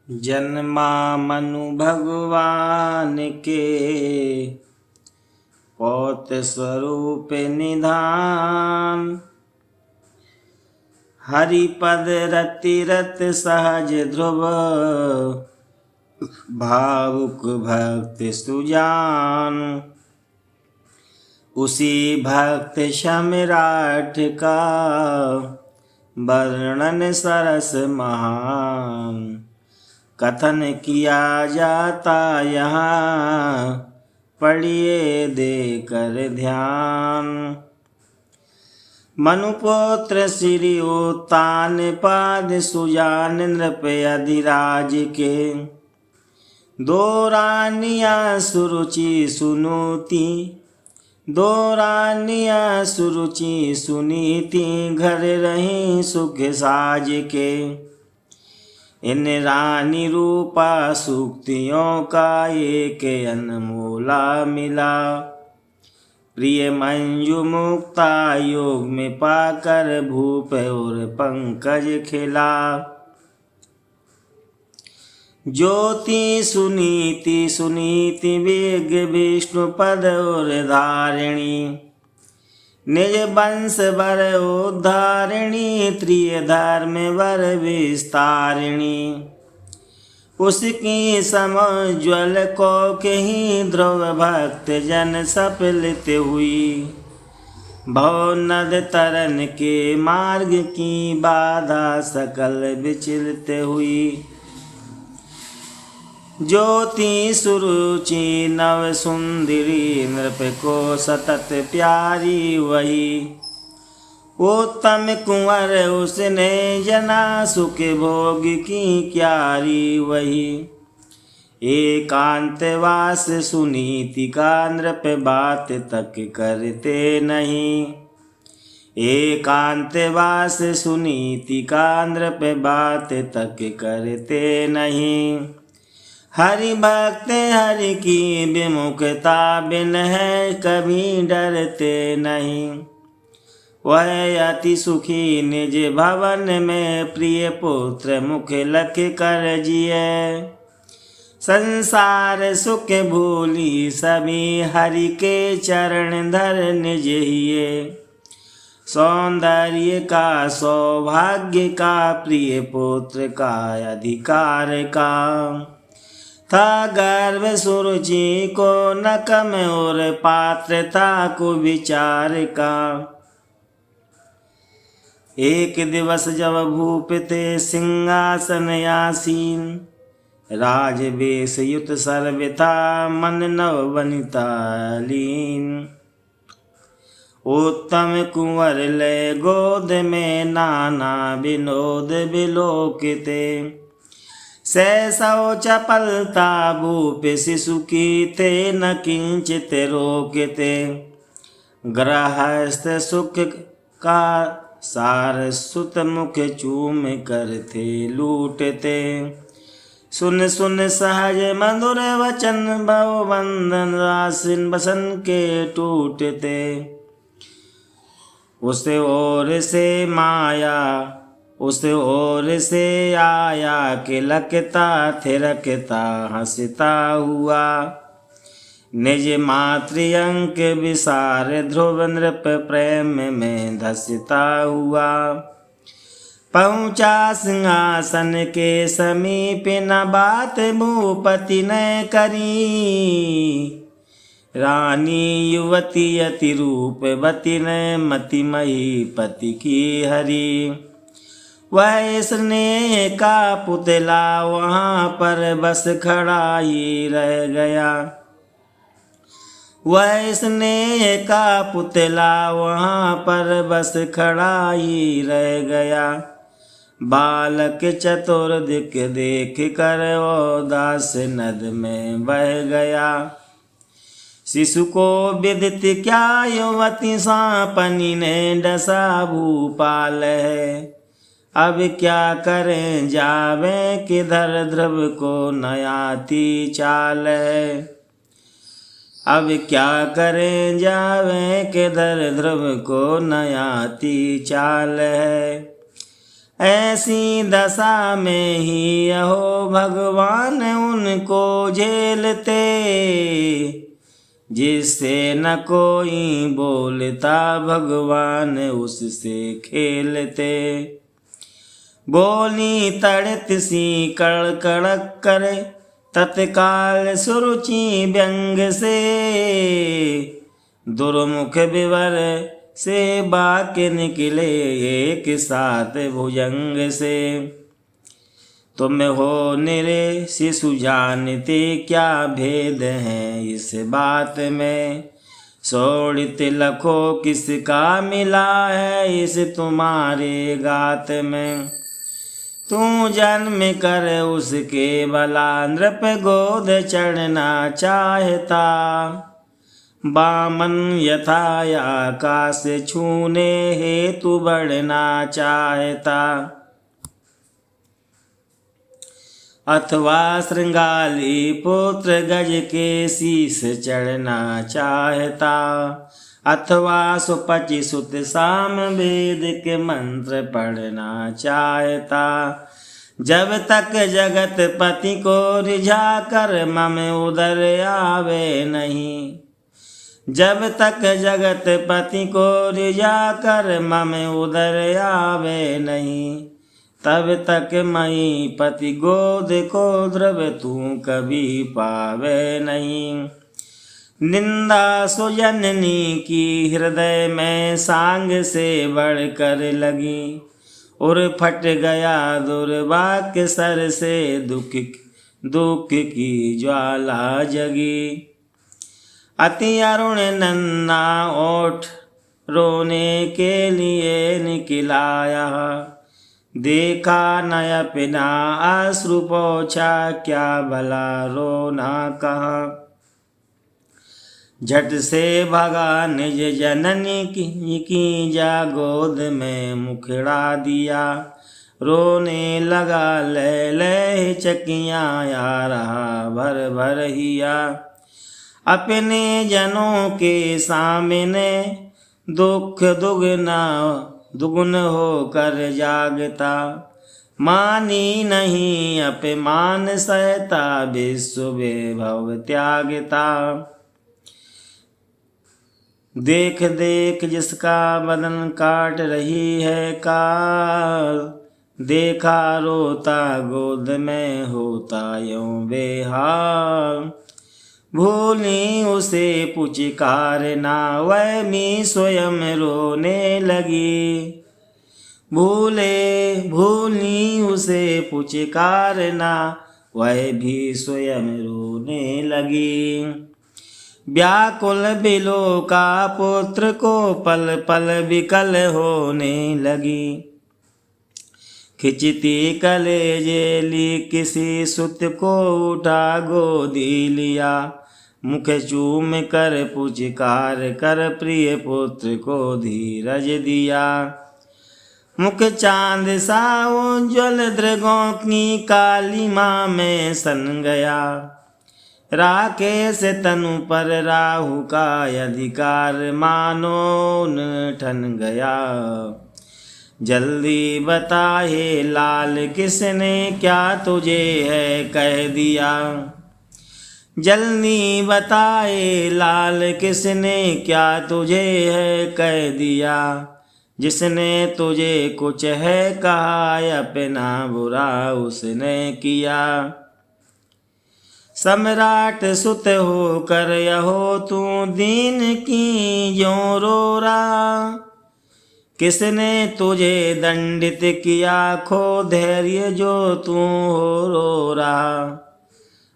जन्मा मनु भगवान के पौत्र स्वरूप निधान। हरिपद रति रत सहज ध्रुव भावुक भक्त सुजान। उसी भक्त सम्राट का वर्णन सरस महान। कथन किया जाता यहाँ पढ़िए देकर ध्यान। मनुपुत्र श्री उत्तान पाद सुजान नृप अधिराज के। दो रानियाँ सुरुचि सुनुती, दो रानियाँ सुरुचि सुनीति घर रहीं सुख साज के। इन रानी रूपा सूक्तियों का एक अनमोला मिला। प्रिय मंजू मुक्ता योग में पाकर भूप और पंकज खिला। ज्योति सुनीति सुनीति वेग विष्णु पद और धारिणी। निज वंश वर उद्धारिणी त्रिय धर्म वर विस्तारिणी। उसकी समज्वल को कहीं ध्रुव भक्त जन सफलित हुई। भव नद तरन के मार्ग की बाधा सकल विचलित हुई। ज्योति सुरुचि नव सुंदरी नृप को सतत प्यारी वही। उत्तम कुंवर उसने जना सुख भोग की क्यारी वही। एकांतवास सुनीति का नृप बात तक करते नहीं। एकांतवास सुनीति का नृप बात तक करते नहीं। हरि भक्त हरि की विमुखता बिन है कभी डरते नहीं। वह अति सुखी निज भवन में प्रिय पुत्र मुख लख कर जिए। संसार सुख भूली सभी हरि के चरण धर निज हिये। सौंदर्य का सौभाग्य का प्रिय पुत्र का अधिकार का। था गर्व सुरुचि को न कम और पात्रता को विचार का। एक दिवस जब भूप थे सिंहासन आसीन। राज वेश युत सर्वथा मन नव वनिता लीन। उत्तम कुंवर ले गोद में नाना विनोद विलोकिते। सहसौ चपलता भूप शिशु की थे न किंचित रोकते। गृहस्थ सुख का सार सुत मुख चूम कर थे लूटते। सुन सुन सहज मधुर वचन भव बंधन आसिन बसन के टूटते। उस ओर से माया उस ओर से आया कि लकता थिरकता हंसता हुआ। निज मातृअंक विसार ध्रुव नृप प्रेम में धसता हुआ। पहुँचा सिंहासन के समीप न बात भूपति ने करी। रानी युवती अति रूपवती ने मतिमयी पति की हरी। वह स्नेह का पुतला वहाँ पर बस खड़ा ही रह गया। वह स्नेह का पुतला वहाँ पर बस खड़ा ही रह गया। बालक चतुर दिख देख कर उदास नद में बह गया। शिशु को विदित क्या युवती सांपनी ने डसा भूपाल है। अब क्या करें जावे किधर ध्रुव को नयाती चाल है। अब क्या करें जावे किधर ध्रुव को नयाती चाल है। ऐसी दशा में ही अहो भगवान उनको झेलते, जिससे न कोई बोलता भगवान उससे खेलते। बोली तड़ित सी कड़कड़क करे, तत्काल सुरुचि व्यंग से, दुर्मुख विवर से बाके निकले एक साथ भुजंग से। तुम हो निरे शिशु जानते क्या भेद है इस बात में, सोड़ित लखो किसका मिला है इस तुम्हारे गात में। तू जन्म कर उसके भला नृप गोद चढ़ना चाहता, बामन यथा आकाश छूने हेतु बढ़ना चाहता, अथवा श्रृंगाली पुत्र गज के शीश चढ़ना चाहता, अथवा सुपचि सुत साम वेद के मंत्र पढ़ना चाहता। जब तक जगत पति को रिझा कर मम उदर आवे नहीं, जब तक जगत पति को रिझा कर मम उदर आवे नहीं, तब तक मई पति गोद को द्रव तू कभी पावे नहीं। निंदा सुजननी की हृदय में सांग से बढ़कर लगी, और फट गया दुर्वाक्य सर से दुख की ज्वाला जगी। अति अरुण नन्ना ओठ रोने के लिए निकलाया, देखा नया पिना अश्रु पोछा क्या भला रोना कहा। झट से भगा निज जननी की जा गोद में मुखड़ा दिया, रोने लगा ले ले चकियाँ आ रहा भर भर हिया। अपने जनों के सामने दुख दुगुन होकर जागता, मानी नहीं अपमान सहता विश्व वैभव त्यागता। देख देख जिसका बदन काट रही है काल, देखा रोता गोद में होता यूं बेहाल। भूली उसे पुचकारना वह भी स्वयं रोने लगी, भूली उसे पुचकारना वह भी स्वयं रोने लगी। व्याकुल बिलो का पुत्र को पल पल विकल होने लगी, खिंचती कलेजे ली किसी सुत को उठा गोदी लिया। मुख चूम कर पुचकार कर प्रिय पुत्र को धीरज दिया। मुख चांद सा उज्ज्वल दृगों की कालिमा में सन गया, राकेश तनु पर राहु का अधिकार मानो न ठन गया। जल्दी बता हे लाल किसने क्या तुझे है कह दिया, जल्दी बताए लाल किसने क्या तुझे है कह दिया। जिसने तुझे कुछ है कहा अपना बुरा उसने किया। सम्राट सुत हो कर यहो तू दीन की जो रो रहा, किसने तुझे दंडित किया खो धैर्य जो तू हो रो रहा।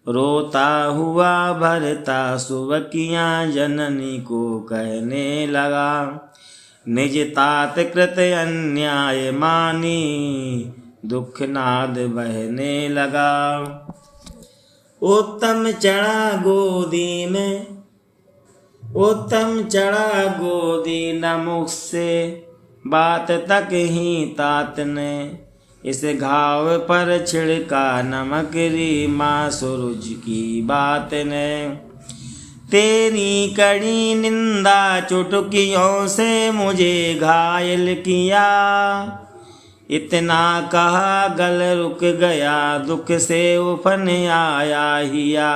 रोता हुआ भरता सुबकियाँ जननी को कहने लगा, निज तात कृत अन्याय मानी दुख नाद बहने लगा। उत्तम चढ़ा गोदी में, उत्तम चढ़ा गोदी न मुख से बात तक ही तात ने, इस घाव पर छिड़का नमक री माँ सूरज की बात ने। तेरी कड़ी निंदा चुटकियों से मुझे घायल किया, इतना कहा गल रुक गया, दुख से उफन आया हिया।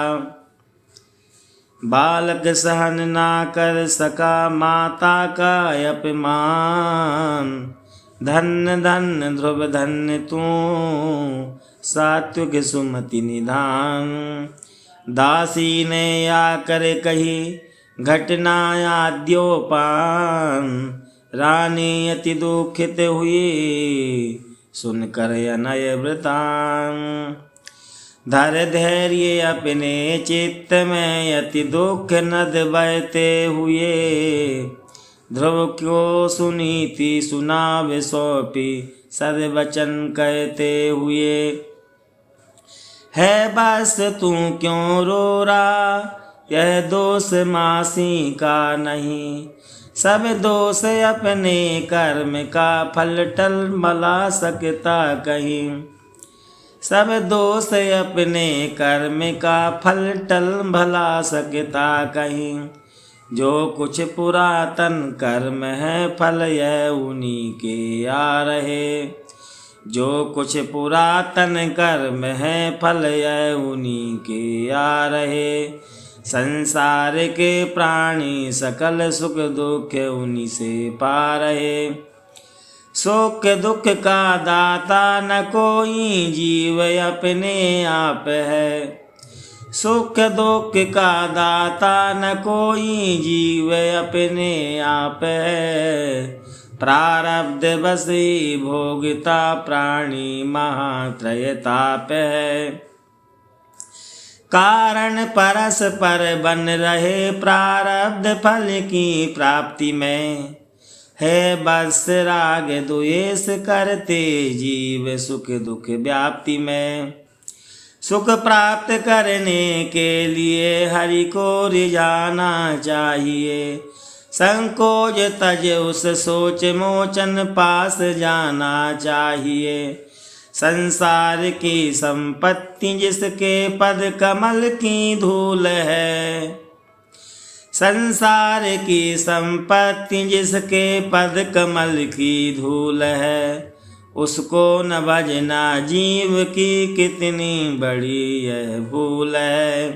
बालक सहन ना कर सका माता का अपमान, धन्य धन्य ध्रुव धन्य तू सात्विक सुमति निधान। दासी ने आकर कही घटना आद्योपान, रानी अति दुखित हुई सुनकर अनय वृतान। धर धैर्य अपने चित्त में अति दुख नद बहते हुए, ध्रुव क्यों सुनीति सुनावे सौंपी सद्वचन कहते हुए। है बस तू क्यों रो रहा, यह दोष मासी का नहीं, सब दोष अपने कर्म का फल टल मला सकता कहीं। सब दोष अपने कर्म का फल टल भला सकता कहीं। जो कुछ पुरातन कर्म है फल यह उन्हीं के आ रहे, जो कुछ पुरातन कर्म है फल यह उन्हीं के आ रहे। संसार के प्राणी सकल सुख दुख उन्हीं से पा रहे। सुख दुख का दाता न कोई जीव अपने आप है, सुख दुख का दाता न कोई जीव अपने आप है। प्रारब्ध बस ही भोगता प्राणी महात्रयताप है। कारण परस्पर बन रहे प्रारब्ध फल की प्राप्ति में, है बस राग द्वेष करते जीव सुख दुख व्याप्ति में। सुख प्राप्त करने के लिए हरि को रिझाना चाहिए, संकोच तज उस सोच मोचन पास जाना चाहिए। संसार की संपत्ति जिसके पद कमल की धूल है, संसार की संपत्ति जिसके पद कमल की धूल है, उसको न भजना जीव की कितनी बड़ी यह भूल है।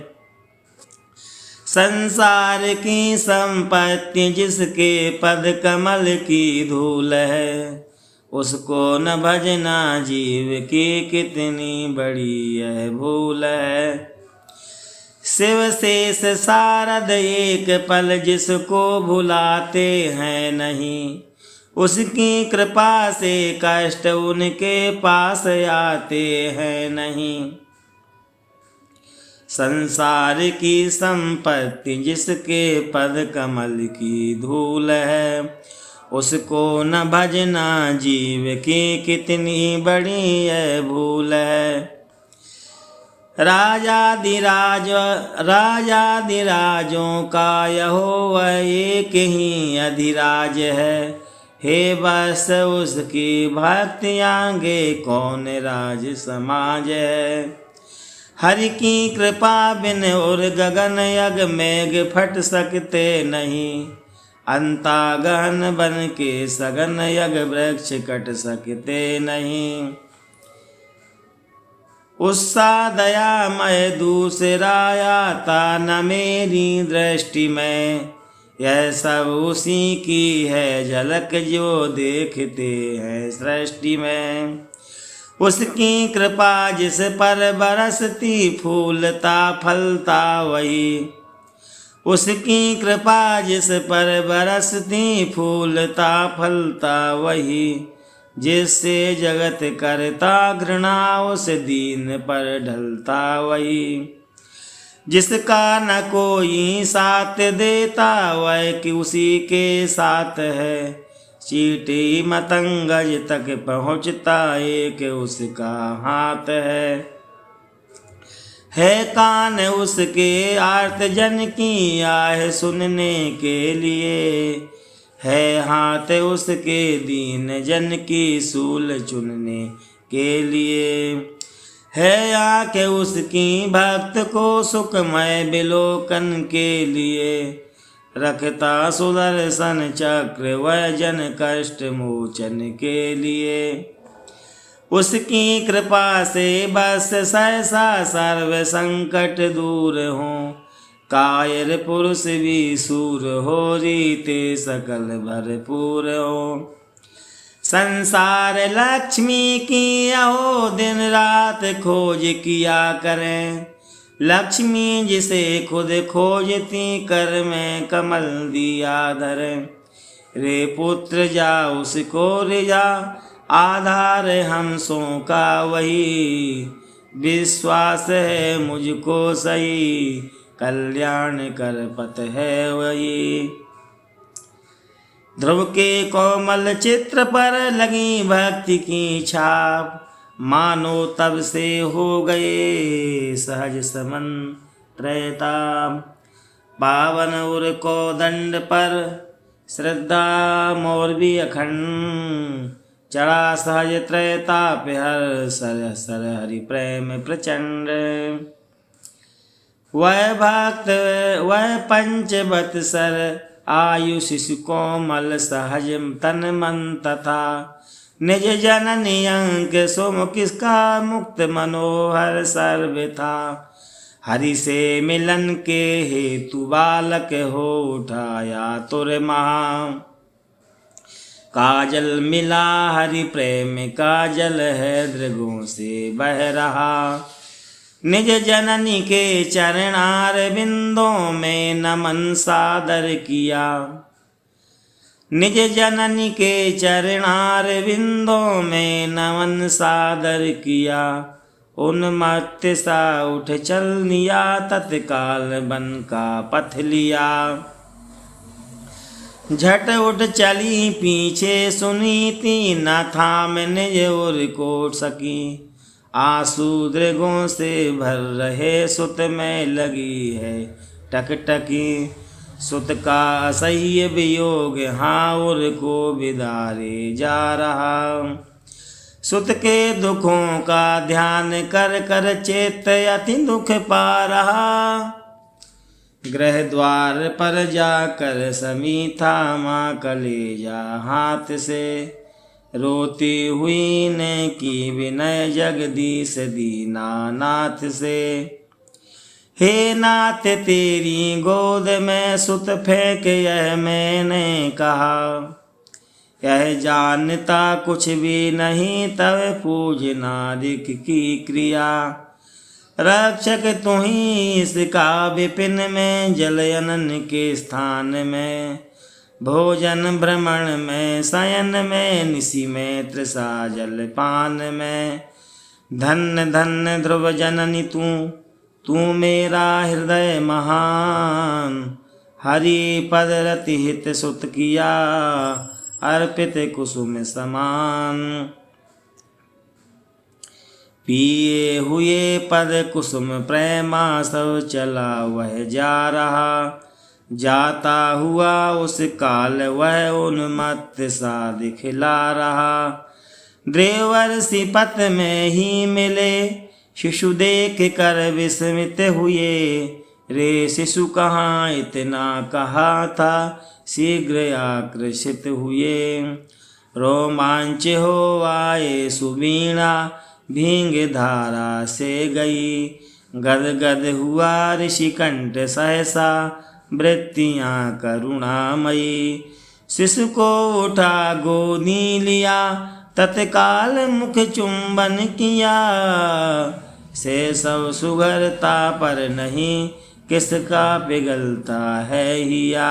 संसार की संपत्ति जिसके पद कमल की धूल है, उसको न भजना जीव की कितनी बड़ी यह भूल है। शिव शेष शारद एक पल जिसको भुलाते हैं नहीं, उसकी कृपा से कष्ट उनके पास आते हैं नहीं। संसार की संपत्ति जिसके पद कमल की धूल है, उसको न भजना जीव की कितनी बड़ी यह भूल है। राजाधिराजों का यहोवा एक ही अधिराज है, हे बस उसकी भक्ति आगे कौन राज समाज है। हरि की कृपा बिन और गगन यग मेघ फट सकते नहीं, अंता गहन बन के सघन यग वृक्ष कट सकते नहीं। उससा दयामय दूसरा आता न मेरी दृष्टि में, यह सब उसी की है झलक जो देखते हैं सृष्टि में। उसकी कृपा जिस पर बरसती फूलता फलता वही, उसकी कृपा जिस पर बरसती फूलता फलता वही। जिससे जगत करता घृणा उस दीन पर ढलता वही। जिसका न कोई साथ देता वह कि उसी के साथ है, चींटी मतंगज तक पहुँचता एक उसका हाथ है कान उसके आर्त जन की आह सुनने के लिए, है हाथ उसके दीन जन की सूल चुनने के लिए। है आँख उसकी भक्त को सुखमय विलोकन के लिए, रखता सुदर्शन चक्र वह जन कष्ट मोचन के लिए। उसकी कृपा से बस सहसा सर्व संकट दूर हो। कायर पुरुष भी सूर हो, रीते सकल भरपूर हो। संसार लक्ष्मी की अहो, दिन रात खोज किया करें। लक्ष्मी जिसे खुद खोजती, कर में कमल दिया धरें। रे पुत्र जा उसको रिजा, आधार हमसों का वही। विश्वास है मुझको सही, कल्याण कर पथ है वही। ध्रुव के कोमल चित्र पर लगी भक्ति की छाप, मानो तब से हो गए सहज समन त्रैताप। पावन उर को दंड पर श्रद्धा मोर भी अखंड, चढ़ा सहज त्रैताप हर सर सर हरि प्रेम प्रचंड। वह भक्त वह पंचवत्सर, आयु शिशु कोमल सहज तन मन तथा। निज जननी अंक सुमुख किसका, मुक्त मनोहर सर्व था। हरि से मिलन के हेतु बालक हो उठाया तुर महा। काजल मिला हरि प्रेम का जल है, दृगों से बह रहा। निज जननी के चरणार बिंदों में नमन सादर किया। निज जननी के चरणार बिंदों में नमन सादर किया। उन्मत्त सा उठ चल निया, तत्काल बन का पथ लिया। झट उठ चली पीछे सुनीति, न थाम निज ओर कोट सकी। आंसू दृगों से भर रहे, सुत में लगी है टकटकी। सुत का असह्य वियोग, हाँ उर को बिदारे जा रहा। सुत के दुखों का ध्यान कर कर, चेत अति दुख पा रहा। गृह द्वार पर जाकर समीथा, माँ कलेजा हाथ से। रोती हुई ने की विनय, जगदीश दीनानाथ से। हे नाथ तेरी गोद में सुत फेंक, यह मैंने कहा। यह जानता कुछ भी नहीं, तब पूजना दिक की क्रिया। रक्षक तू ही इसका विपिन में, जलयनन के स्थान में। भोजन भ्रमण में, शयन में, निशि में, तृषा जलपान में। धन्य धन्य ध्रुव जननी तू मेरा हृदय महान। हरि पद रति हित सुत किया, अर्पित कुसुम समान। पिए हुए पद कुसुम प्रेमा, सब चला वह जा रहा। जाता हुआ उस काल वह उन्मत्त सा दिखला रहा। देवर्षि पथ में ही मिले, शिशु देख कर विस्मित हुए। रे शिशु कहाँ इतना कहा था, शीघ्र आकर्षित हुए। रोमांच हो आए सुवीणा, भींग धारा से गई। गद गद हुआ ऋषिकंठ सहसा, वृत्तियाँ करुणामयी। शिशु को उठा गोदी लिया, तत्काल मुख चुंबन किया। से सब सुघरता पर नहीं, किसका पिघलता है हिया।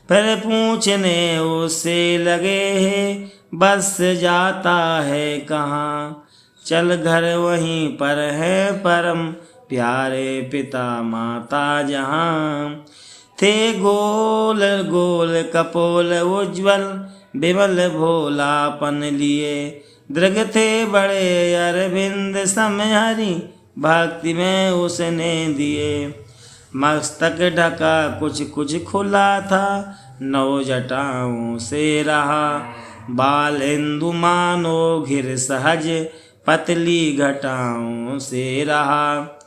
फिर पूछने उससे लगे है, बस जाता है कहाँ। चल घर वहीं पर है परम, प्यारे पिता माता जहाँ। थे गोल गोल कपोल उज्ज्वल, विमल भोलापन लिए। दृग थे बड़े अरविंद समय, हरि भक्ति में उसने दिए। मस्तक ढका कुछ कुछ खुला था, नौ जटाओं से रहा। बाल इंदु मानो घिर सहज, पतली घटाओं से रहा।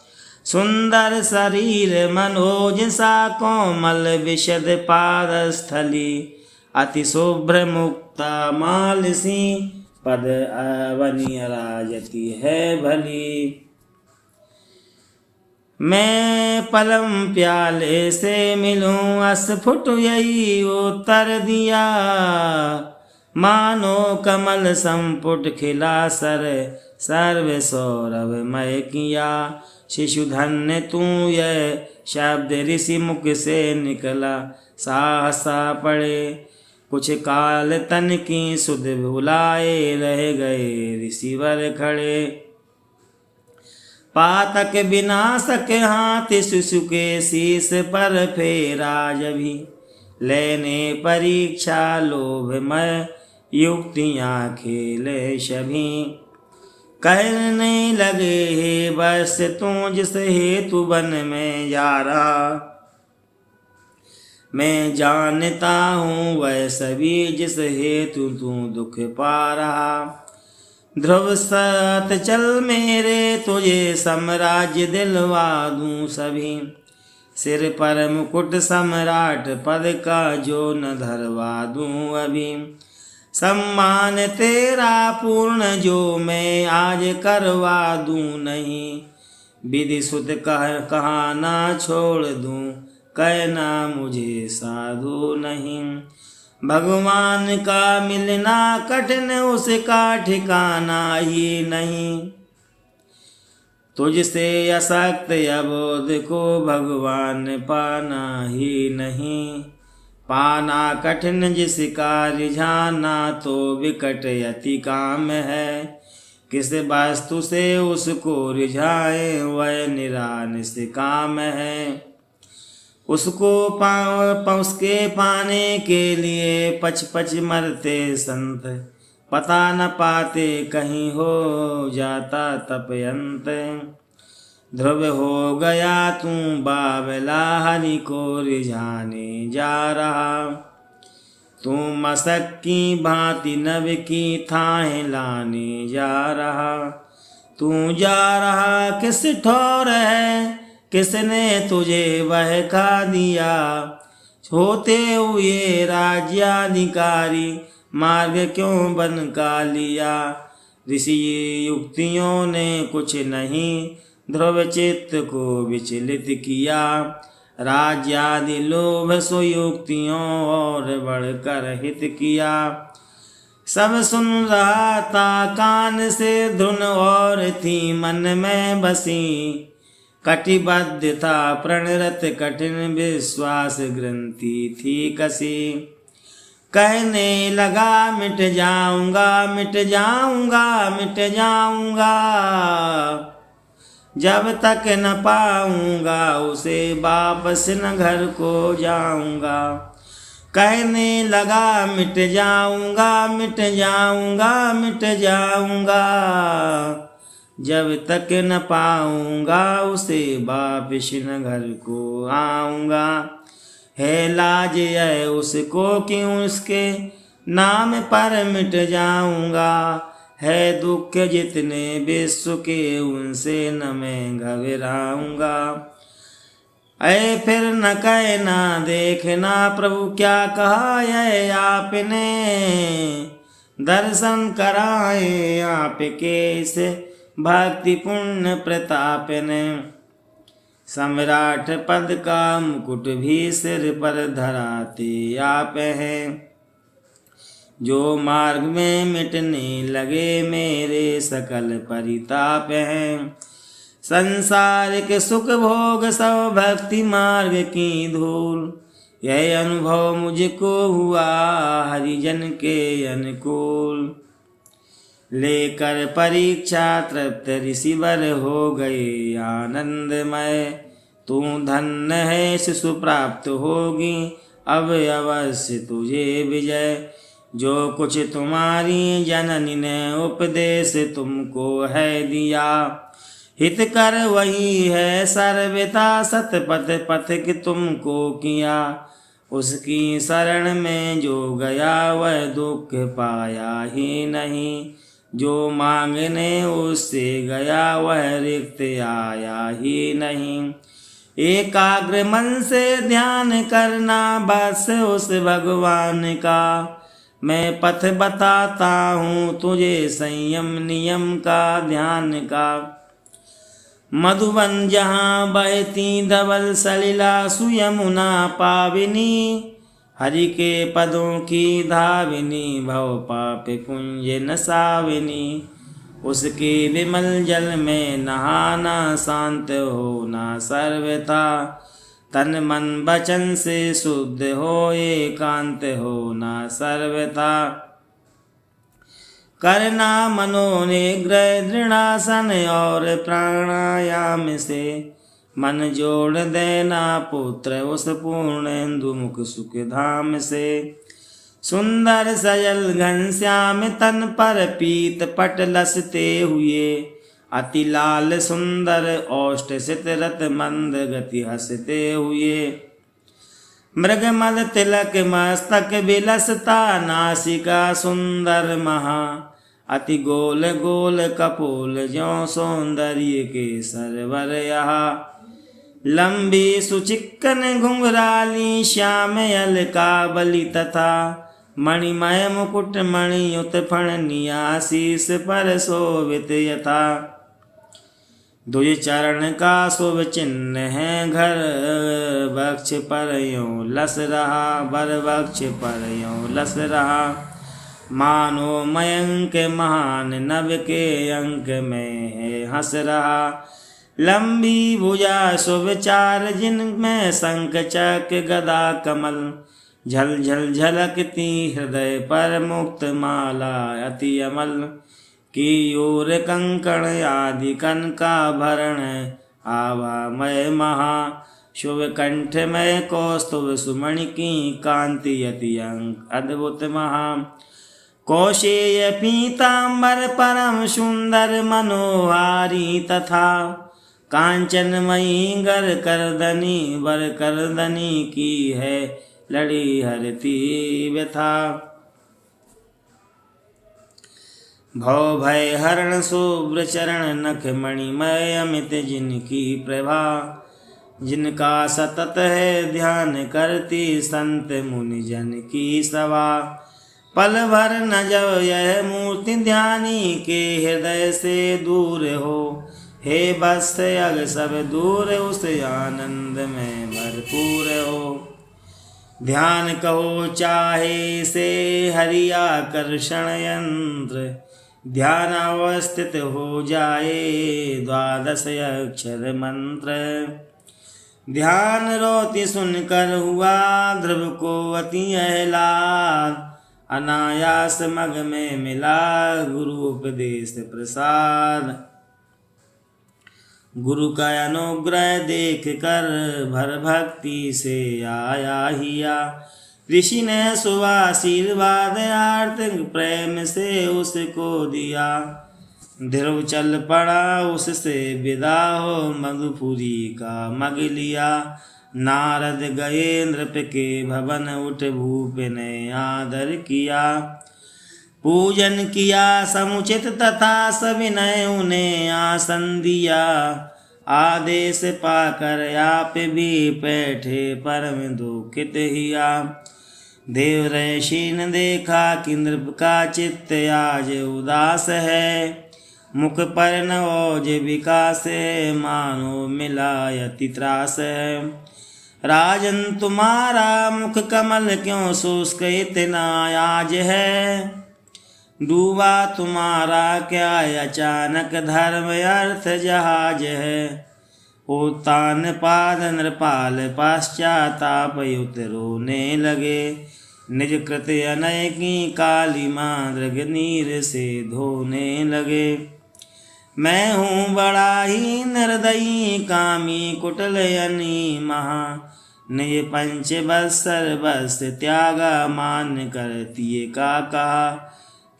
सुंदर शरीर मनोज सा, कोमल विशद पादस्थली। अति शुभ्र मुक्ता माल सी, पद अवनी राजती है भली। मैं पलम प्याले से मिलूं अस्फुट यही उत्तर दिया। मानो कमल संपुट खिला सर सर्व सौरभ मय किया। शिशु धन्य तू यह शब्द ऋषि मुख से निकला। सहसा पड़े कुछ काल तन की सुध भुलाए रह गए ऋषिवर खड़े। पातक विनाशक हाथ शिशु के शीस पर फेरा जभी। लेने परीक्षा लोभमय युक्तियाँ खेले सभी। कहने लगे हे बस तू जिस हेतु वन में जा रहा। मैं जानता हूँ वह सभी जिस हेतु तू दुख पा रहा। ध्रुव सत चल मेरे तुझे साम्राज्य दिलवा दूं सभी। सिर पर मुकुट सम्राट पद का जो न धरवा दूं अभी। सम्मान तेरा पूर्ण जो मैं आज करवा दूं नहीं। विधि सुत कहा ना छोड़ दूं कहना मुझे साधु नहीं। भगवान का मिलना कठिन उसका ठिकाना ही नहीं। तुझसे असक्त अबोध को भगवान पाना ही नहीं। पाना कठिन जिसका रिझाना तो विकट अति काम है। किस वस्तु से उसको रिझाए वह निरानिस काम है। उसको उसके पाने के लिए पच पच मरते संत। पता न पाते कहीं हो जाता तपयंत। ध्रुव हो गया तू बावला हरि को रिझाने जा रहा। तू मसक की भांति नभ की थाहें लाने जा रहा। तू जा रहा किस ठौर है किसने तुझे बहका दिया। होते हुए राज्याधिकारी मार्ग क्यों बन का लिया। ऋषि युक्तियों ने कुछ नहीं ध्रुव चित्त को विचलित किया। राज्यादि लोभ सुयुक्तियों और बढ़कर हित किया। सब सुन रहा था कान से धुन और थी मन में बसी। कटिबद्ध था प्रणरत कठिन विश्वास ग्रंथि थी कसी। कहने लगा मिट जाऊंगा मिट जाऊंगा मिट जाऊंगा। जब तक न पाऊंगा उसे वापस न घर को जाऊंगा। कहने लगा मिट जाऊंगा मिट जाऊंगा मिट जाऊंगा। जब तक न पाऊंगा उसे वापिस न घर को आऊंगा। है लाज है उसको क्यों उसके नाम पर मिट जाऊंगा। है दुख जितने विश्व के उनसे न मैं घबराऊंगा। ऐ फिर न कहना देखना प्रभु क्या कहा है आपने। दर्शन कराए आपके से भक्ति पुण्य प्रताप ने। सम्राट पद का मुकुट भी सिर पर धराते आप हैं। जो मार्ग में मिटने लगे मेरे सकल परिताप हैं। संसार के सुख भोग सब भक्ति मार्ग की धूल। यह अनुभव मुझको हुआ हरिजन के अनुकूल। लेकर परीक्षा तृप्त ऋषिवर हो गए आनंदमय। तू धन्य है शिशु प्राप्त होगी अब अवश्य तुझे विजय। जो कुछ तुम्हारी जननी ने उपदेश तुमको है दिया। हित कर वही है सर्वथा सतपथ पथिक तुमको किया। उसकी शरण में जो गया वह दुख पाया ही नहीं। जो मांगने उससे गया वह रिक्त आया ही नहीं। एकाग्र मन से ध्यान करना बस उस भगवान का। मैं पथ बताता हूँ तुझे संयम नियम का ध्यान का। मधुबन जहाँ बहती धवल सलिला सुयमुना पाविनी, हरि के पदों की धाविनी भव पाप कुंज नसाविनी। उसके विमल जल में नहाना शांत होना सर्वथा, तन मन वचन से शुद्ध हो एकांत होना सर्वथा। करना मनोनिग्रह दृढ़ासन और प्राणायाम से, मन जोड़ देना पुत्र उस पूर्णेन्दु मुख सुख धाम से। सुंदर सजल घनश्याम तन पर पीत पट लसते हुए, अति लाल सुंदर ओष्ठ सित रत मंद गति हंसते हुए। मृगमद तिलक मस्तक बिलसता नासिका सुंदर महा, अति गोल गोल कपोल ज्यों सौंदर्य के सरवर यहाँ। लंबी सुचिक्कन घुंघराली श्याम अलकाबली तथा, मणिमय मुकुट मणियुत फणनिया शीस पर शोभित यथा। द्विज चरण का शुभ चिन्ह है घर, वक्ष पर यों लस रहा बर वक्ष पर यों लस रहा। मानो मयंक महान नभ के अंक में है हंस रहा। लंबी भुजा शुभ चार जिनमें शंख चक्र गदा कमल, झल झल झलकती हृदय पर मुक्त माला अति अमल। की ओर कंकण आदि कनकाभरण आभामय महा, शुभ कंठ में कौस्तुभ सुमणि की कांति अति अंक अद्भुत महा। कौशेय पीतांबर परम सुंदर मनोहारी तथा, कांचनमयी गर करदनी बर करदनी की है लड़ी हरती व्यथा। भव भय हरण शुभ्र चरण नख मणिमय अमित जिनकी प्रभा। जिनका सतत है ध्यान करती संत मुनि जन की सभा। पल भर न जब यह मूर्ति ध्यानी के हृदय से दूर हो, हे बस अग सब दूर उस आनंद में भरपूर हो। ध्यान कहो चाहे से हरि आकर्षण यंत्र, ध्यान अवस्थित हो जाए द्वादश अक्षर मंत्र। ध्यान रोति सुनकर हुआ ध्रुव को अति आह्लाद, अनायास मग में मिला गुरु उपदेश प्रसाद। गुरु का अनुग्रह देख कर भर भक्ति से आया हिया, ऋषि ने शुभाशीर्वाद आर्थिक प्रेम से उसको दिया। ध्रुव चल पड़ा उससे विदा हो मधुपुरी का मग लिया। नारद गए नृप के भवन उठ भूप ने आदर किया। पूजन किया समुचित तथा सविनय उन्हें आसन दिया। आदेश पाकर आप भी बैठे परम दुखित हिया। देव ऋषि ने देखा कि नृप का चित्त आज उदास है। मुख पर न ओज विकास है, मानो मिला यति त्रास है। राजन तुम्हारा मुख कमल क्यों शुष्क इतना आज है। डूबा तुम्हारा क्या अचानक धर्म अर्थ जहाज है। उत्तान पाद नृपाल पश्चाताप युत रोने लगे। निज कृत अनय की काली मादृग नीर से धोने लगे। मैं हूँ बड़ा ही निर्दयी कामी कुटिल अनी महा। निज पंच बत्सर बस त्यागा मान करती का कहा।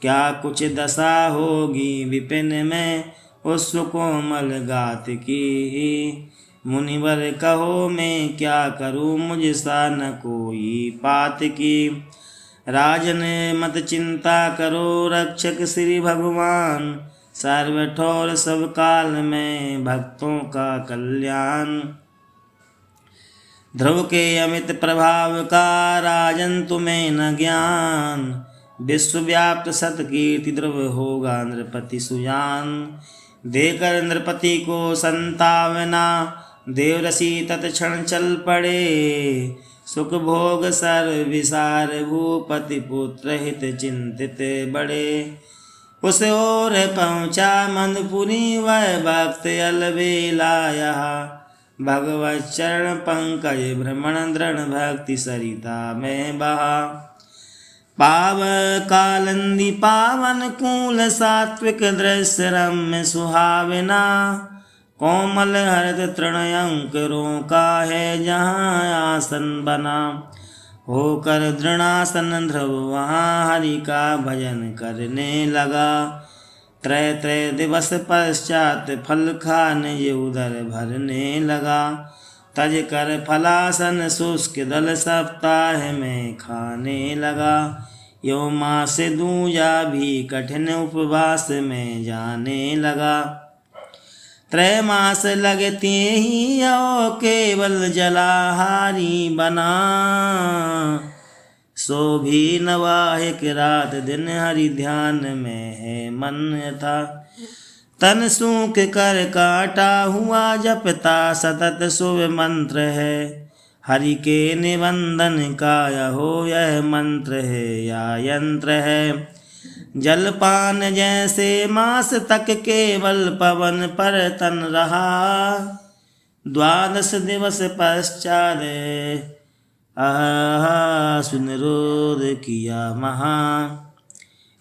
क्या कुछ दशा होगी विपिन में उस कोमल गात की। मुनिवर कहो मैं क्या करूँ मुझसा न कोई पात की। राजन मत चिंता करो रक्षक श्री भगवान। सर्व ठोर सब काल में भक्तों का कल्याण। ध्रुव के अमित प्रभाव का राजन तुम्हें न ज्ञान। विश्वव्याप्त सतकीर्ति ध्रुव होगा नृपति सुजान। देकर नृपति को संतावना देवरसी तत्क्षण चल पड़े। सुख भोग सर विसार भूपति पुत्र हित चिंतित बड़े। उस ओर पहुँचा मंदपुरी वह भक्त अलबेला यहाँ। भगवत चरण पंकज भ्रमण दृढ़ भक्ति सरिता में बहा। पाव कालंदी पावन कूल सात्विक दृश्य रम्य सुहावना। कोमल हरित तृण अंकुरों का है जहाँ आसन बना। होकर दृढ़ासन ध्रुव वहाँ हरि का भजन करने लगा। त्रय त्रय दिवस पश्चात फल खाने ये उदर भरने लगा। तज कर फलासन शुष्क दल सप्ताह में खाने लगा। यो मास दूजा भी कठिन उपवास में जाने लगा। त्रय मास लगते ही यो केवल जलाहारी बना। सो भी नवाहिक रात दिन हरि ध्यान में है मन था। तन सूख कर काटा हुआ जपता सतत शुभ मंत्र है। हरि के निबंधन का यह मंत्र है या यंत्र है। जलपान जैसे मास तक केवल पवन पर तन रहा। द्वादश दिवस पश्चात सुनरोध किया महा।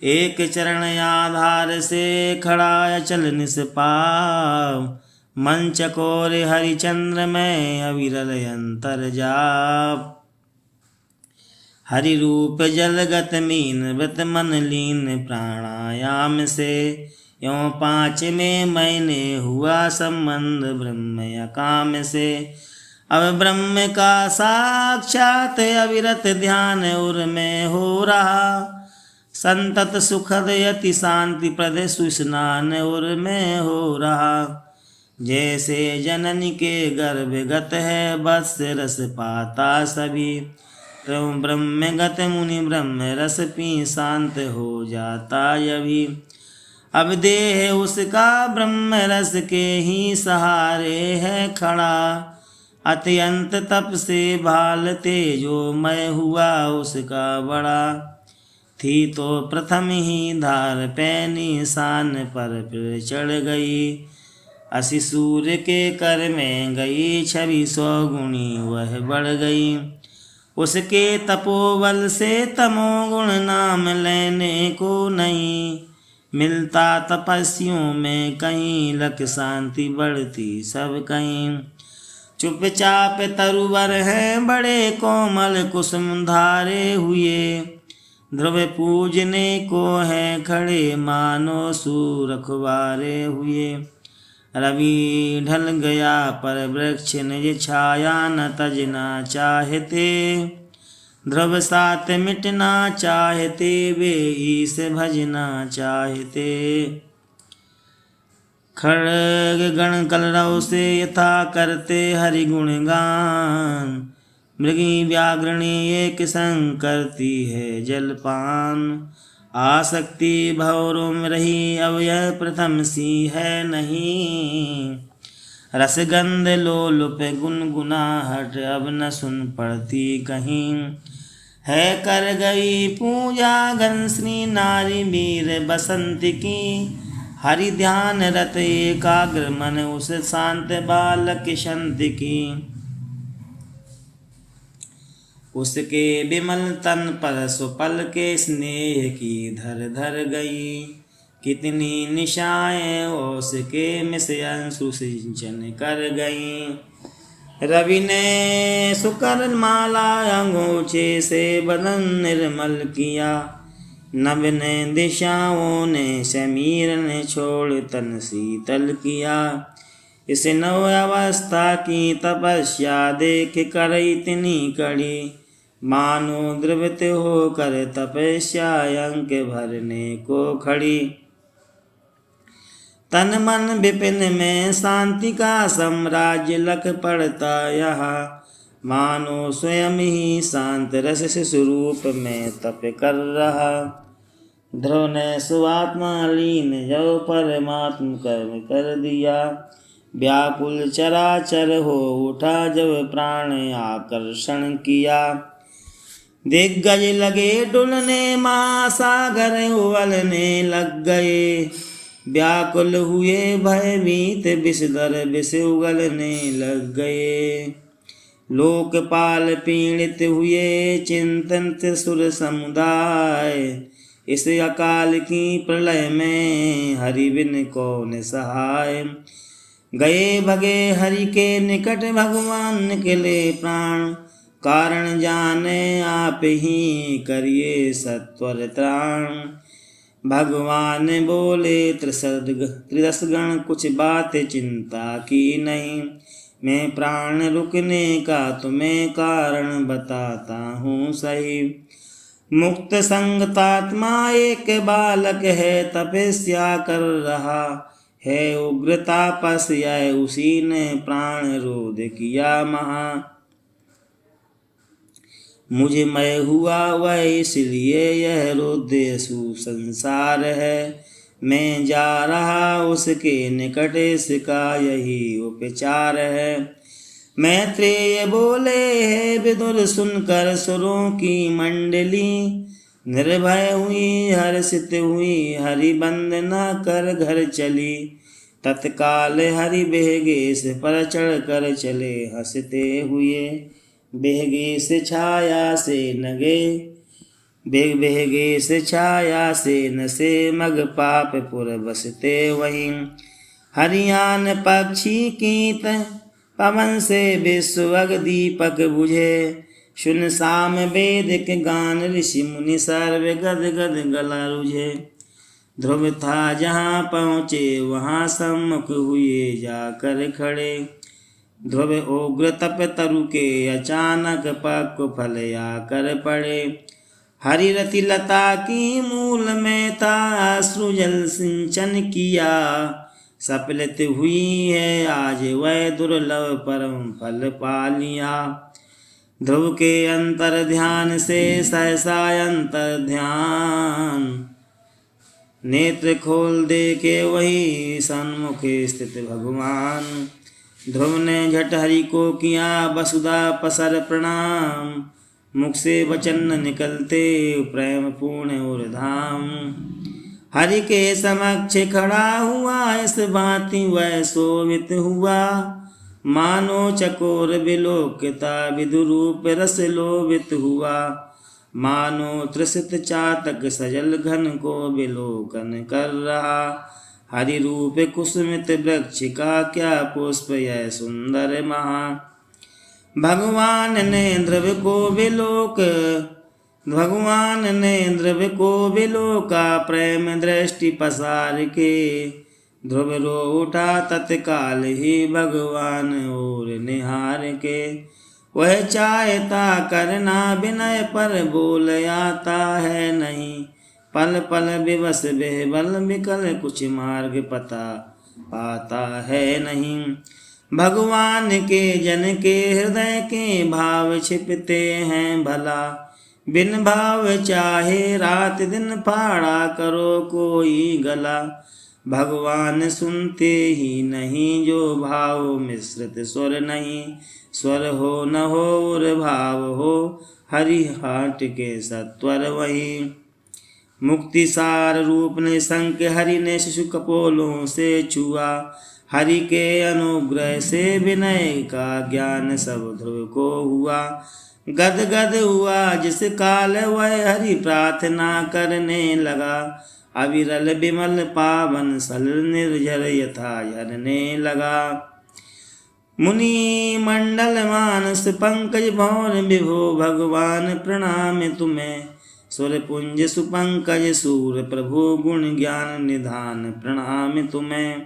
एक चरण आधार से खड़ा चल निष्पाव। मन चकोर हरिचंद्र में अविरल अंतर जाप। हरि रूप जलगत मीन व्रत मन लीन प्राणायाम से। यों 5 महीने हुआ संबंध ब्रह्म या काम से। अब ब्रह्म का साक्षात अविरत ध्यान उर में हो रहा। संतत सुखद यति शांति प्रद सुस्नान उर में हो रहा। जैसे जननी के गर्भगत है बस रस पाता सभी। त्वं ब्रह्मगत मुनि ब्रह्म रस पी शांत हो जाता यभी। अब देह उसका ब्रह्म रस के ही सहारे है खड़ा। अत्यंत तप से भाल तेजोमय हुआ उसका बड़ा। थी तो प्रथम ही धार पैनी शान पर फिर चढ़ गई। असी सूर्य के कर में गई 2600 गुणी वह बढ़ गई। उसके तपोबल से तमोगुण नाम लेने को नहीं मिलता। तपस्वियों में कहीं लख शांति बढ़ती सब कहीं। चुपचाप तरुवर हैं बड़े कोमल कुसुम धारे हुए। ध्रुव पूजने को है खड़े मानो सुरखवारे हुए। रवि ढल गया पर वृक्ष निज छाया न तजना चाहते। ध्रुव साथ मिटना चाहते वे ईश भजना चाहते। खड़ग गण कलरव से यथा करते हरि गुणगान। मृगी व्याघ्रणी एक संग करती है जलपान। आसक्ति भौरों में रही अब यह प्रथम सी है नहीं। रसगंध लोलुप गुनगुनाहट अब न सुन पड़ती कहीं। है कर गई पूजा घनश्री नारी वीर बसंत की। हरि ध्यान रत एकाग्र मन उस शांत बालक शांत की। उसके विमल तन पर सुपल के स्नेह की धर धर गई। कितनी निशाएं उसके मिस अंशु सिंचन कर गई। रवि ने सुकर माला अंगूठे से बदन निर्मल किया। नभ ने दिशाओं ने समीर ने छोड़ तन शीतल किया। इस नव अवस्था की तपस्या देख कर इतनी कड़ी। मानो द्रवित होकर तपस्या अंक भरने को खड़ी। तन मन विपिन में शांति का साम्राज्य लख पड़ता यहाँ। मानो स्वयं ही शांत रस से स्वरूप में तप कर रहा। ध्रुव ने स्वात्मा लीन जो परमात्म कर्म कर दिया। व्याकुल चराचर हो उठा जब प्राण आकर्षण किया। दिग्गज लगे डुलने महासागर उबलने लग गए। व्याकुल हुए भयभीत विषधर विष उगलने लग गए। लोकपाल पीड़ित हुए चिंतित सुर समुदाय। इस अकाल की प्रलय में हरि बिन कौन सहाय। गए भगे हरि के निकट भगवान निकले प्राण। कारण जाने आप ही करिए सत्वर त्राण। भगवान बोले त्रिदश गण कुछ बात चिंता की नहीं। मैं प्राण रुकने का तुम्हें कारण बताता हूँ सही। मुक्त संगतात्मा एक बालक है तपस्या कर रहा है। उग्र तापस्या उसी ने प्राण रोध किया महा। मुझे मैं हुआ वह इसलिए यह रोध्य संसार है। मैं जा रहा उसके निकट इसका यही उपचार है। मैत्रेय बोले है विदुर सुनकर सुरों की मंडली। निर्भय हुई हर्षित हुई हरि वंदना कर घर चली। तत्काल हरि बेगे से पर चढ़ कर चले हंसते हुए। बेगे से छाया से नगे बेगे से छाया से नसे मग पाप पुर बसते वहीं। हरियान पक्षी कीत पवन से विश्वग दीपक बुझे। सुन साम वेदिक गान ऋषि मुनि सर्व गद गद गला रुझे। ध्रुव था जहाँ पहुँचे वहाँ सम्मुख हुए जाकर खड़े। ध्रुव उग्र तप तरु के अचानक पग फल आकर पड़े। हरिरति लता की मूल में था सृजल सिंचन किया। सफलित हुई है आज वह दुर्लभ परम फल पा लिया। ध्रुव के अंतर ध्यान से सहसा अंतर ध्यान। नेत्र खोल देखे वही सन्मुख स्थित भगवान। ध्रुव ने झट हरि को किया वसुधा पसर प्रणाम। मुख से वचन निकलते प्रेम पूर्ण और धाम। हरि के समक्ष खड़ा हुआ इस भांति वह शोभित हुआ। मानो चकोर विलोकिता विदुरूप रस लोभित हुआ। मानो त्रिसित चातक सजल घन को विलोकन कर रहा। हरि रूप कुसुमित वृक्ष का क्या पुष्प यह सुंदर महा। भगवान ने ध्रुव को विलोका प्रेम दृष्टि पसार के। ध्रुव रो उठा तत्काल ही भगवान और निहार के। वह चाहता करना विनय पर बोल आता है नहीं। पल पल विवश बेबल विकल कुछ मार्ग पता पाता है नहीं। भगवान के जन के हृदय के भाव छिपते हैं भला। बिन भाव चाहे रात दिन फाड़ा करो कोई गला। भगवान सुनते ही नहीं जो भाव मिश्रित स्वर नहीं। स्वर हो न हो और भाव हो हरि हाट के सत्वर वही। मुक्ति सार रूप ने संक हरि ने शिशु कपोलों से छुआ। हरि के अनुग्रह से विनय का ज्ञान सब ध्रुव को हुआ। गद गद हुआ जिस काल वह हरि प्रार्थना करने लगा। अविरल विमल पावन सल निर्झर यथा झरने लगा। मुनि मंडल मानस पंकज भौर विभो भगवान प्रणाम तुम्हें। सुर पुंज सुपंकज सूर प्रभु गुण ज्ञान निधान प्रणाम तुम्हें।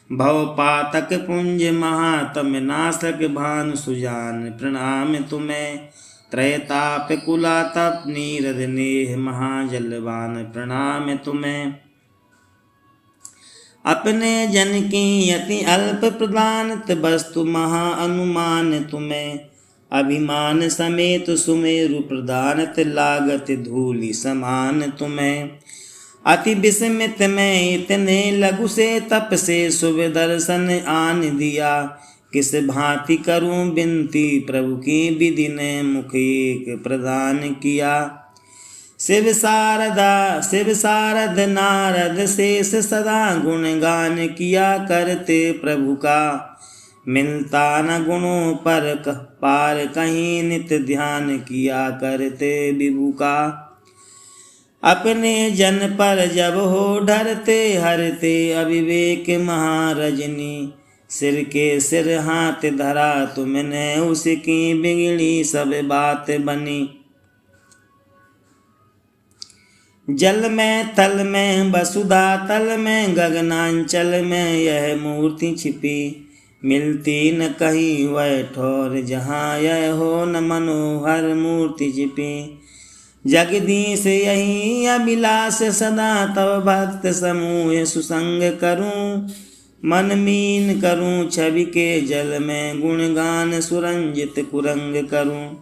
भव पातक पुंज महातम नाशक भानु सुजान प्रणाम तुम्हें। त्रयताप कुलातप नीरद नेह महाजलवान प्रणाम तुम्हें। अपने जन की यति अल्प प्रदान वस्तु महा अनुमान तुम्हें। अभिमान समेत सुमेरु प्रधानत लागत धूलि समान तुम्हें। अति विस्मित में इतने लघु से तप से शुभ दर्शन आन दिया। किस भांति करूं बिनती प्रभु की विधि ने मुख एक प्रदान किया। शिव सारद नारद शेष सदा गुणगान किया करते प्रभु का। मिलता न गुणों पर पार कहीं नित्य ध्यान किया करते विभु का। अपने जन पर जब हो डरते हरते अविवेक महारजनी। सिर के सिर हाथ धरा तुमने उसकी बिगड़ी सब बात बनी। जल में थल में वसुधा तल में गगनांचल में यह मूर्ति छिपी। मिलती न कहीं वह ठौर जहाँ यह हो न मनोहर मूर्ति छिपी। जगदीश यही अभिलाष सदा तव भक्त समूह सुसंग करूं। मन मीन करूं छवि के जल में गुणगान सुरंजित कुरंग करूं।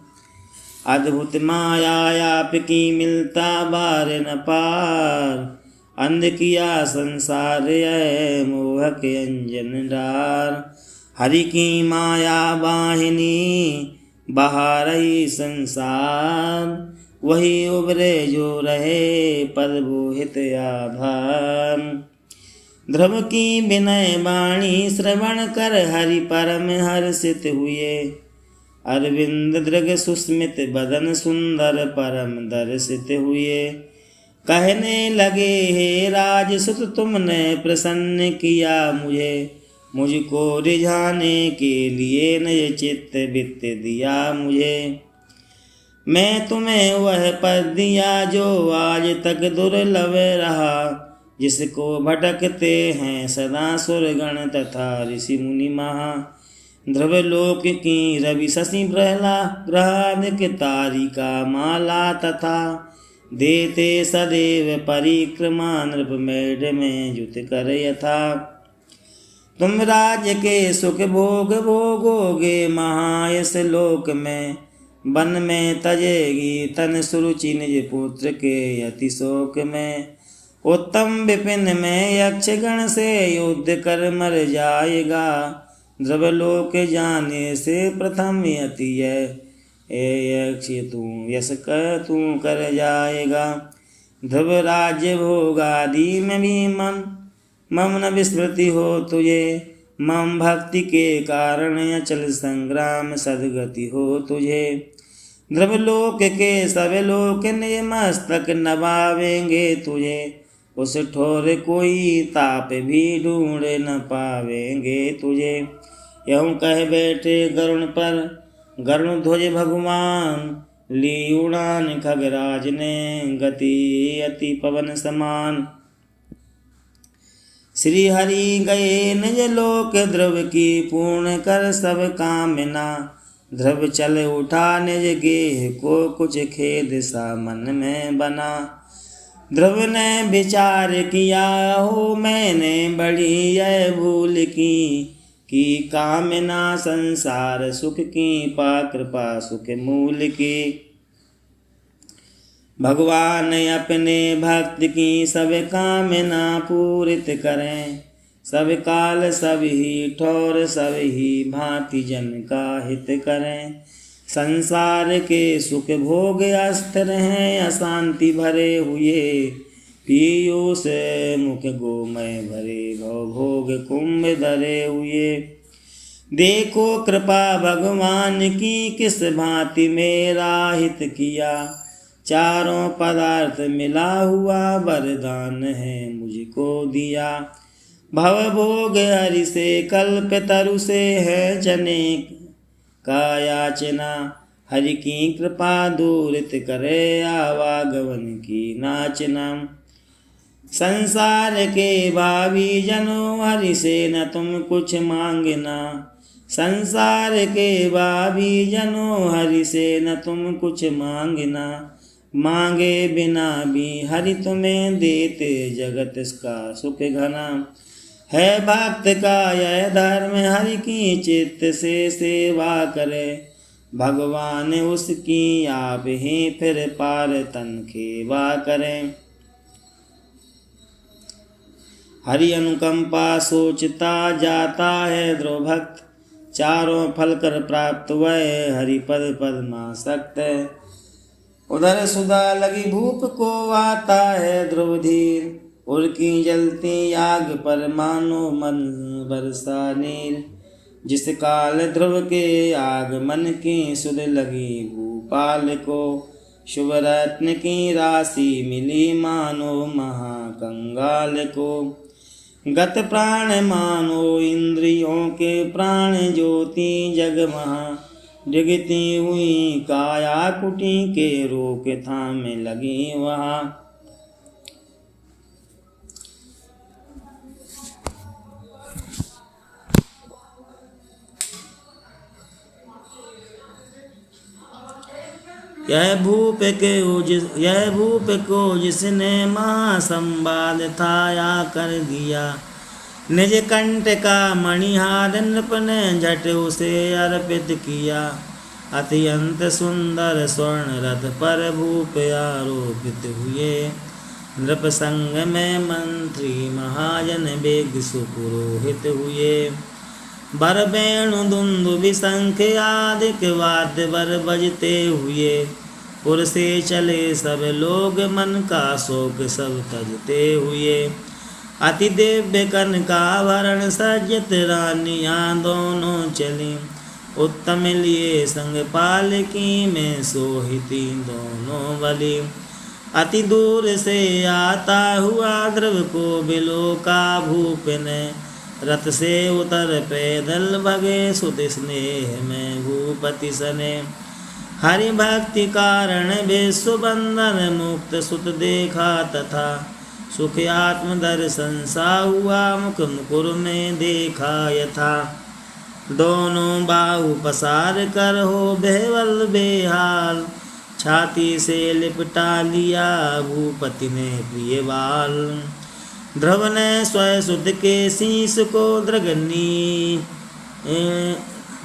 अद्भुत माया आपकी मिलता बार न पार। अंध किया संसार यह मोहक अंजन डार। हरि की माया वाहिनी बहा रही संसार। वही उबरे जो रहे पद बोहित आधार। ध्रुव की विनय वाणी श्रवण कर हरि परम हर्षित हुए। अरविंद दृग सुस्मित बदन सुंदर परम दर्शित हुए। कहने लगे हे राजसुत तुमने प्रसन्न किया मुझे। मुझको रिझाने के लिए नय चित्त वित्त दिया मुझे। मैं तुम्हें वह पद दिया जो आज तक दुर्लभ रहा। जिसको भटकते हैं सदा सुरगण तथा ऋषि मुनि महा। ध्रुवलोक की रवि शशि ग्रहाद के तारिका माला तथा। देते सदैव परिक्रमा नृप मेढ़ में जुत कर यथा। तुम राज्य के सुख भोग भोगोगे महायस लोक में। वन में तजेगी तन सुरुचि निज पुत्र के अति शोक में। उत्तम विपिन में यक्षगण से युद्ध कर मर जाएगा। ध्रुवलोक जाने से प्रथम अति है यक्ष तू यश कर तू कर जाएगा। ध्रुव राज्य भोगादि में भी मम न विस्मृति हो तुझे। मम भक्ति के कारण अचल संग्राम सदगति हो तुझे। ध्रुवलोक के सब लोक निज मस्तक नवावेंगे तुझे। उस ठोर कोई ताप भी ढूंढ न पावेंगे तुझे। यूं कह बैठे गरुण पर गरुण ध्वज भगवान। ली उड़ान खगराज ने गति अति पवन समान। श्री हरि गए निज लोक ध्रुव की पूर्ण कर सब कामना। ध्रुव चल उठा निज गेह को कुछ खेद सा मन में बना। ध्रुव ने विचार किया हो मैंने बड़ी यह भूल की कामना संसार सुख की पा कृपा सुख मूल की। भगवान अपने भक्त की सब कामना पूरित करें। सब काल सब ही ठौर सब ही भांति जन का हित करें। संसार के सुख भोग अस्थिर हैं अशांति भरे हुए। पीयूष मुख गोमय भरे भव भोग कुंभ धरे हुए। देखो कृपा भगवान की किस भांति मेरा हित किया। चारों पदार्थ मिला हुआ वरदान है मुझको दिया। भव भोग हरि से कल्प तरु से है जने का याचना। हरि की कृपा दूरित करे आवागवन की नाचना। संसार के भावी जनों हरि से न तुम कुछ मांगना। संसार के भावी जनों हरि से न तुम कुछ मांगना। मांगे बिना भी हरि तुम्हें देते जगत का सुख घना। है भक्त का यह धर्म हरि की चित्त से सेवा करे। भगवान उसकी आप ही फिर पार तन खेवा करें। हरि अनुकंपा सोचता जाता है ध्रुव भक्त, चारों फल कर प्राप्त वह हरि पद पद्मासक्त। उधर सुधा लगी भूप को आता है ध्रुव धीर, उनकी जलती आग पर मानो मन बरसा नीर। जिस काल ध्रुव के आगमन की सुध लगी भूपाल को, शुभ रत्न की राशि मिली मानो महाकंगाल को। गत प्राण मानो इंद्रियों के प्राण ज्योति जगमहा, डिगती हुई काया कुटी के रोक थाम लगी वहाँ। यह भूप को जिसने महासंवाद थाया कर दिया, निज कंठ का मणिहार नृप ने झट उसे अर्पित किया। अत्यंत सुंदर स्वर्ण रथ पर भूप आरोपित हुए, नृप संग में मंत्री महाजन बेग सुपुरोहित हुए। बर वेणु दुंदुभि शंख आदिक वाद्य बर बजते हुए, पुर से चले सब लोग मन का शोक सब तजते हुए। अति दिव्य कनकाभरण सज्जित रानियाँ दोनों चली, उत्तम लिए संग पालकी में सोहिती दोनों बली। अति दूर से आता हुआ ध्रुव को बिलो का भूप ने, रथ से उतर पैदल भगे सुत स्नेह में भूपति सने। हरि भक्ति कारण विश्व बंधन मुक्त सुत देखा तथा, सुख आत्म दर्शन सा हुआ मुख मुकुर में देखा यथा। दोनों बाहु पसार कर हो बेवल बेहाल, छाती से लिपटा लिया भूपति ने प्रिय बाल। ध्रुव ने स्वयं सुत के शीश को दृगनी,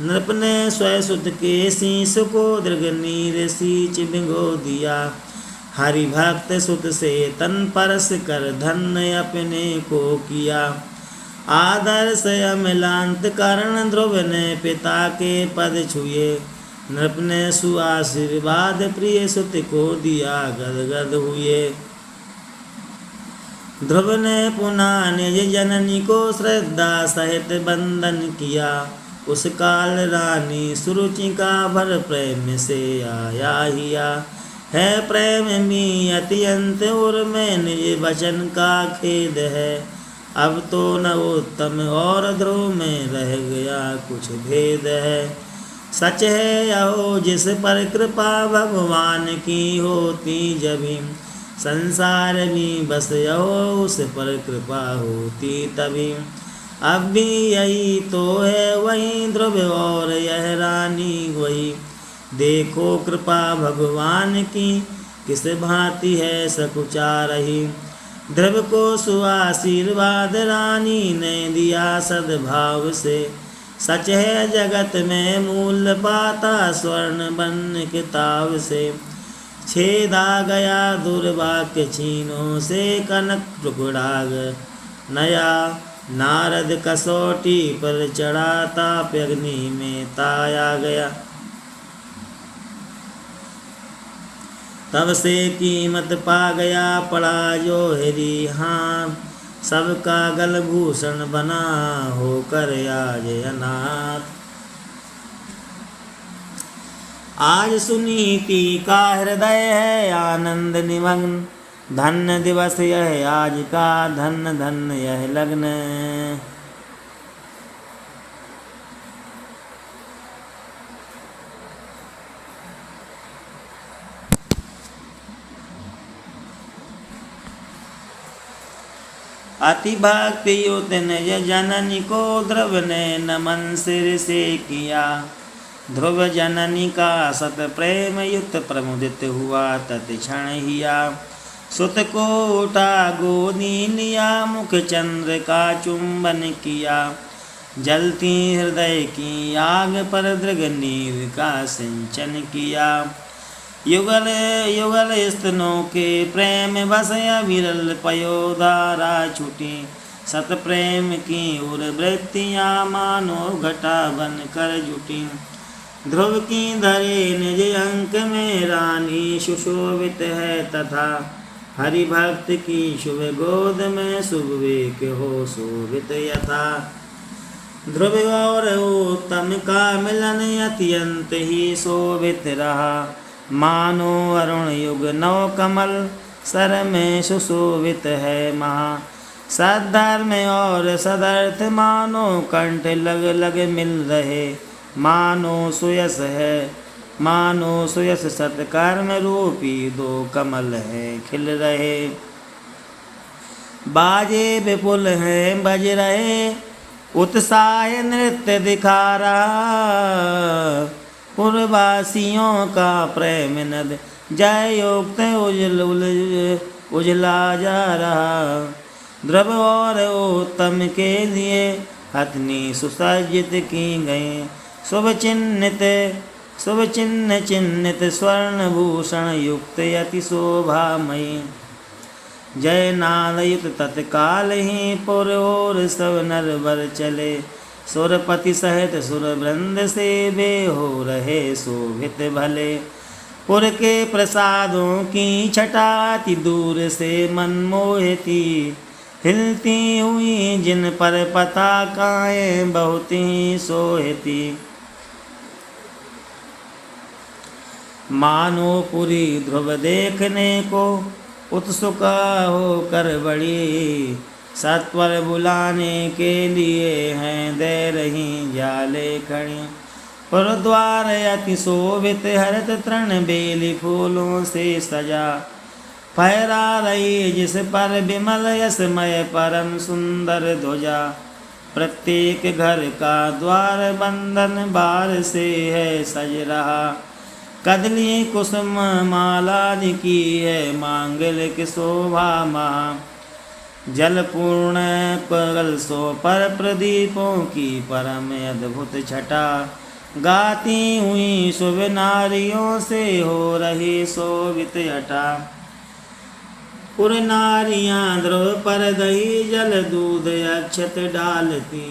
नृप ने स्वयं सुत के शीश को दृगनी सींच भिगो दिया। हरि भक्त सुत से तन परस कर धन्य अपने को किया। आदर्श अमलांत करण ध्रुव ने पिता के पद छुए, नृप ने सुआशीर्वाद प्रिय सुत को दिया गदगद हुए। ध्रुव ने पुनः निज जननी को श्रद्धा सहित बंदन किया, उस काल रानी सुरुचि का भर प्रेम से आया हिया। है प्रेम में अत्यंत और मैं निज वचन का खेद है, अब तो नवोत्तम और ध्रुव में रह गया कुछ भेद है। सच है यहो जिस पर कृपा भगवान की होती जभी, संसार में बस यहो उस पर कृपा होती तभी। अब भी यही तो है वही ध्रुव और यह रानी वही, देखो कृपा भगवान की किस भांति है सकुचा रही। ध्रुव को सुआशीर्वाद रानी ने दिया सद्भाव से, सच है जगत में मूल पाता स्वर्ण बन किताब से। छेदा गया दुर्भाग्य छीनों से कनक टुकड़ाग नया, नारद कसौटी पर चढ़ाता अग्नि में ताया गया। तब से कीमत पा गया पड़ा जो हरी हाँ, सबका गलभूषण बना होकर आज अनाथ। आज सुनीति का हृदय है आनंद निमग्न, धन्य दिवस यह आज का धन्य धन्य यह लग्न। अति भक्ति युत निज जननी को ध्रुव ने नमन सिर से किया। ध्रुव जननी का सत प्रेम युक्त प्रमुदित हुआ तत्क्षण हिया। सुत को उठा गोदी लिया मुख चंद्र का चुंबन किया। जलती हृदय की आग पर दृग नीर का सिंचन किया। युगल युगल स्तनों के प्रेम बसया विरल पयोधारा छूटी। सत प्रेम की उर वृत्तियाँ मानो घटा बन कर जुटी। ध्रुव की धरे निज अंक में रानी सुशोभित है तथा हरि भक्त की शुभ गोद में शुभ वेक हो शोभित यथा। ध्रुव और उत्तम का मिलन अत्यंत ही शोभित रहा। मानो अरुण युग नव कमल सर में सुशोभित है महा। सद्धर्म और सदर्थ मानो कंठ लग लग मिल रहे। मानो सुयस है मानो सुयस सत्कर्म रूपी दो कमल है खिल रहे। बाजे विपुल हैं बज रहे उत्साह नृत्य दिखा रहा। पुरवासियों का प्रेम नद जय युक्त उजला जा रहा। ध्रुव और उत्तम के लिए हथनी सुसज्जित की गई। शुभ चिन्ह चिन्हित स्वर्ण भूषण युक्त अति शोभामयी। जय नादयुत तत्काल ही पुर और सब नर वर चले। सुरपति सहित सुर वृंद से वे हो रहे शोभित भले। पुर के प्रसादों की छटाती दूर से मनमोहती। हिलती हुई जिन पर पताकाएं बहुत ही सोहती। मानो पुरी ध्रुव देखने को उत्सुक होकर बड़ी। सत्वर बुलाने के लिए हैं दे रही जाले खड़ी। पुरद्वार अति शोभित हरित तृण बेली फूलों से सजा। फहरा रही जिस पर विमल यशमय परम सुंदर ध्वजा। प्रत्येक घर का द्वार बंधन बार से है सज रहा। कदली कुसुम माला की है मांगलिक शोभा महा। जल पूर्ण कलशों पर प्रदीपों की परम अद्भुत छटा। गाती हुई शुभ नारियों से हो रही शोभित हटा। पुर नारियां ध्रुव पर दही जल दूध अक्षत डालती।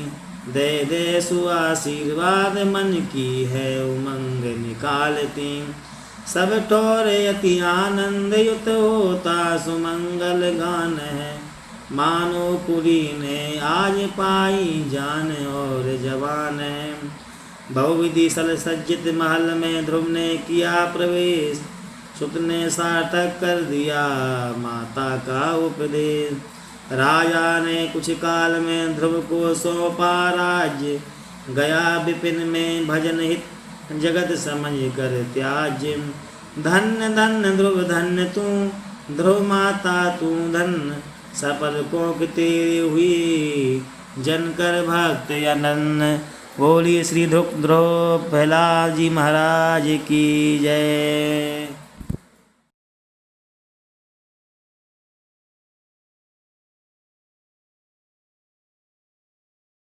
दे दे सुआशीर्वाद मन की है उमंग निकालती। सब ठोर अति आनंद युत होता सुमंगल गान है। मानो पुरी ने आज पाई जान और जवान है। बहुविधि सल सज्जित महल में ध्रुव ने किया प्रवेश। सुत ने सार्थक कर दिया माता का उपदेश। राजा ने कुछ काल में ध्रुव को सौंपा राज्य। गया विपिन में भजन हित जगत समझ कर त्याज्य। धन्य धन्य ध्रुव धन्य तू ध्रुव माता तू धन्य। सफल कोक तेरी हुई जनकर भक्त अनन्य। बोलिए श्री ध्रुव प्रहलाद जी महाराज की जय।